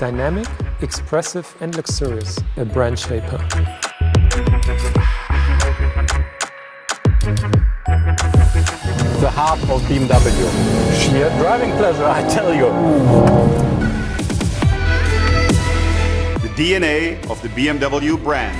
Dynamic, expressive and luxurious, a brand shaper. The heart of BMW. Sheer driving pleasure, I tell you. The DNA of the BMW brand.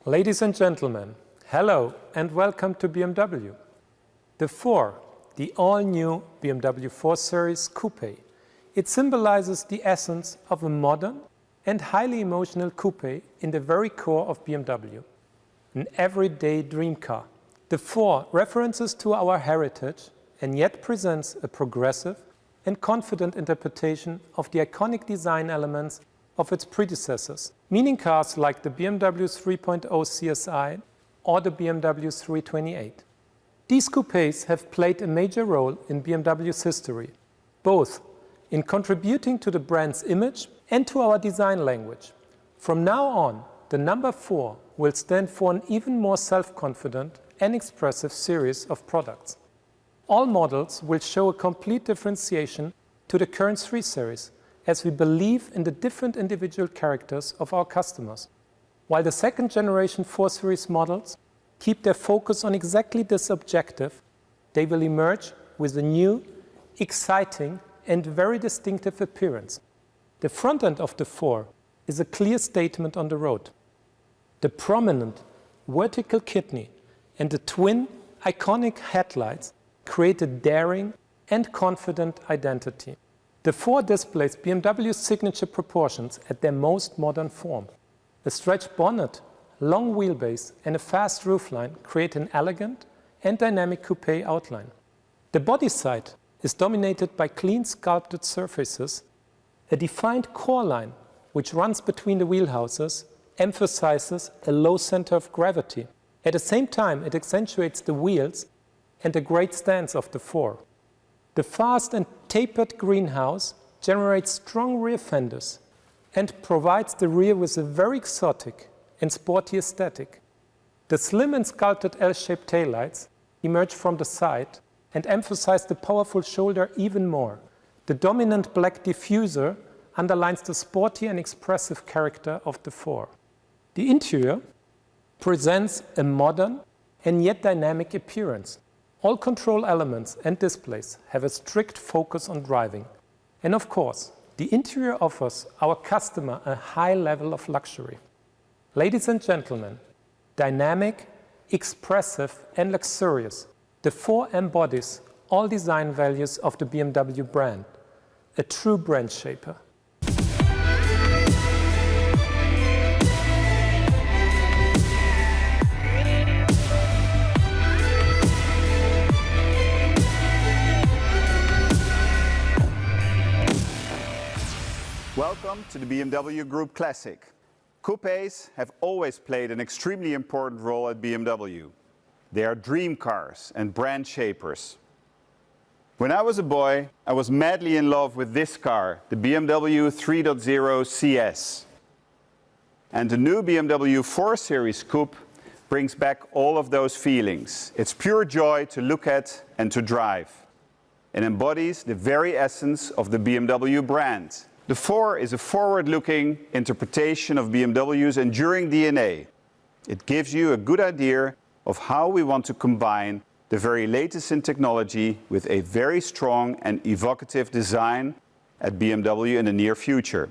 Ladies and gentlemen, hello and welcome to BMW. The 4, the all-new BMW 4 Series Coupé. It symbolizes the essence of a modern and highly emotional coupe in the very core of BMW. An everyday dream car. The 4 references to our heritage and yet presents a progressive and confident interpretation of the iconic design elements of its predecessors, meaning cars like the BMW 3.0 CSI or the BMW 328. These coupés have played a major role in BMW's history, both in contributing to the brand's image and to our design language. From now on, the number 4 will stand for an even more self-confident and expressive series of products. All models will show a complete differentiation to the current 3 Series, as we believe in the different individual characters of our customers. While the second generation 4 Series models keep their focus on exactly this objective, they will emerge with a new, exciting and very distinctive appearance. The front end of the 4 is a clear statement on the road. The prominent vertical kidney and the twin iconic headlights create a daring and confident identity. The 4 displays BMW's signature proportions at their most modern form. A stretched bonnet, long wheelbase and a fast roofline create an elegant and dynamic coupe outline. The body side is dominated by clean sculpted surfaces. A defined core line, which runs between the wheelhouses, emphasizes a low center of gravity. At the same time, it accentuates the wheels and the great stance of the 4. The fast and tapered greenhouse generates strong rear fenders and provides the rear with a very exotic and sporty aesthetic. The slim and sculpted L-shaped taillights emerge from the side and emphasize the powerful shoulder even more. The dominant black diffuser underlines the sporty and expressive character of the 4. The interior presents a modern and yet dynamic appearance. All control elements and displays have a strict focus on driving. And of course, the interior offers our customer a high level of luxury. Ladies and gentlemen, dynamic, expressive and luxurious, the 4 embodies all design values of the BMW brand, a true brand shaper. Welcome to the BMW Group Classic. Coupés have always played an extremely important role at BMW. They are dream cars and brand shapers. When I was a boy, I was madly in love with this car, the BMW 3.0 CS. And the new BMW 4 Series Coupe brings back all of those feelings. It's pure joy to look at and to drive. It embodies the very essence of the BMW brand. The 4 is a forward-looking interpretation of BMW's enduring DNA. It gives you a good idea of how we want to combine the very latest in technology with a very strong and evocative design at BMW in the near future.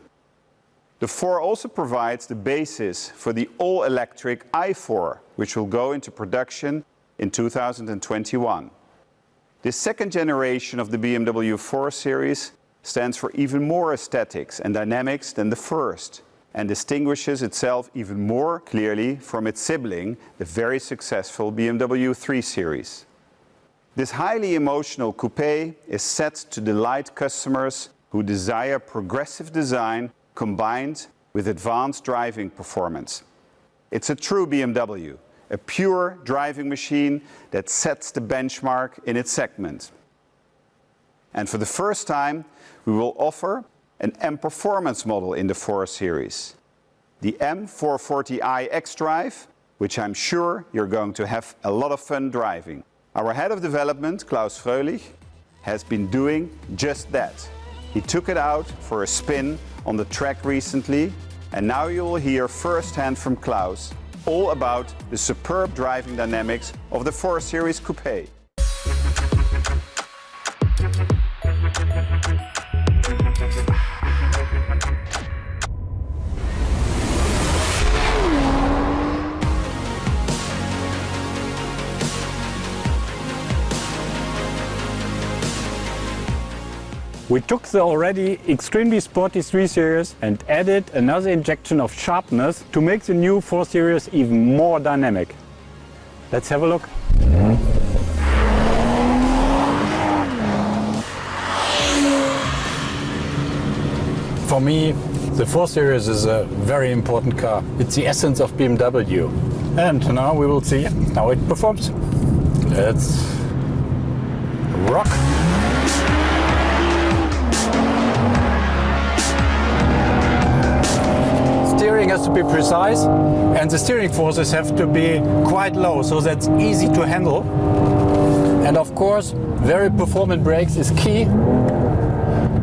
The 4 also provides the basis for the all-electric i4, which will go into production in 2021. This second generation of the BMW 4 Series stands for even more aesthetics and dynamics than the first, and distinguishes itself even more clearly from its sibling, the very successful BMW 3 Series. This highly emotional coupe is set to delight customers who desire progressive design combined with advanced driving performance. It's a true BMW, a pure driving machine that sets the benchmark in its segment. And for the first time, we will offer an M Performance model in the 4 Series. the M440i xDrive, which I'm sure you're going to have a lot of fun driving. Our head of development, Klaus Fröhlich, has been doing just that. He took it out for a spin on the track recently, and now you will hear firsthand from Klaus all about the superb driving dynamics of the 4 Series Coupé. We took the already extremely sporty 3 Series and added another injection of sharpness to make the new 4 Series even more dynamic. Let's have a look. For me, the 4 Series is a very important car. It's the essence of BMW. And now we will see how it performs. Let's rock! Steering has to be precise, and the steering forces have to be quite low, so that's easy to handle. And of course, very performant brakes is key.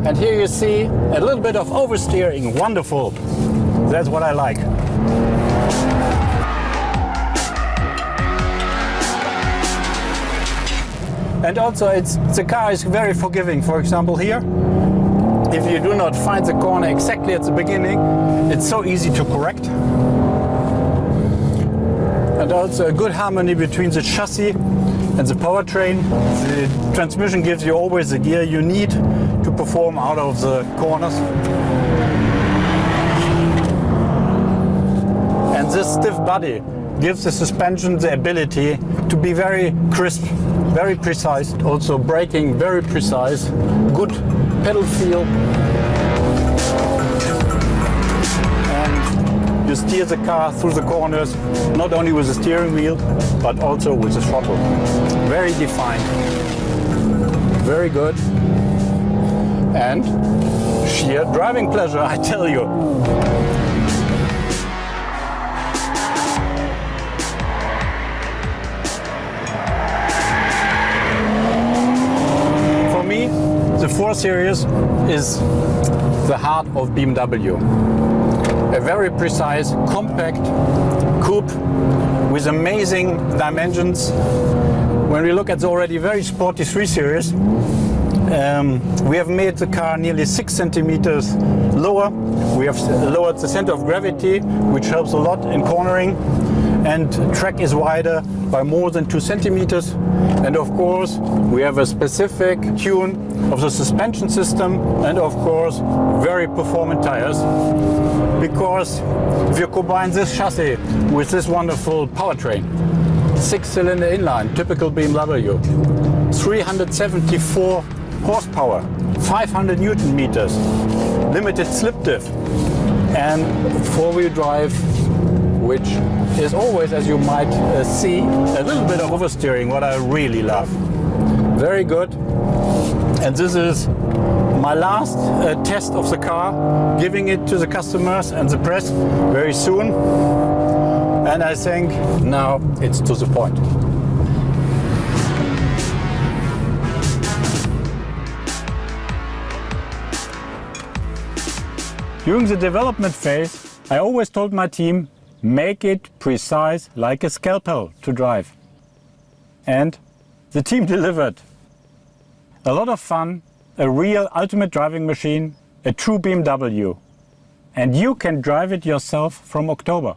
And here you see a little bit of oversteering. Wonderful. That's what I like. And also the car is very forgiving. For example, here, if you do not find the corner exactly at the beginning, it's so easy to correct. And also a good harmony between the chassis and the powertrain. The transmission gives you always the gear you need to perform out of the corners. And this stiff body gives the suspension the ability to be very crisp, very precise, also braking very precise, good pedal feel. And you steer the car through the corners, not only with the steering wheel, but also with the throttle. Very defined, very good, and sheer driving pleasure, I tell you. For me, the 4 Series is the heart of BMW. A very precise, compact coupe with amazing dimensions. When we look at the already very sporty 3 Series, we have made the car nearly 6 centimeters lower. We have lowered the center of gravity, which helps a lot in cornering, and track is wider by more than 2 centimeters. And of course, we have a specific tune of the suspension system, and of course, very performant tires. Because if you combine this chassis with this wonderful powertrain, 6-cylinder inline, typical BMW, 374 horsepower, 500 Newton meters, limited slip diff, and 4-wheel drive, which is always, as you might see, a little bit of oversteering, what I really love. Very good. And this is my last test of the car, giving it to the customers and the press very soon. And I think now it's to the point. During the development phase, I always told my team, make it precise like a scalpel to drive. And the team delivered. A lot of fun, a real ultimate driving machine, a true BMW. And you can drive it yourself from October.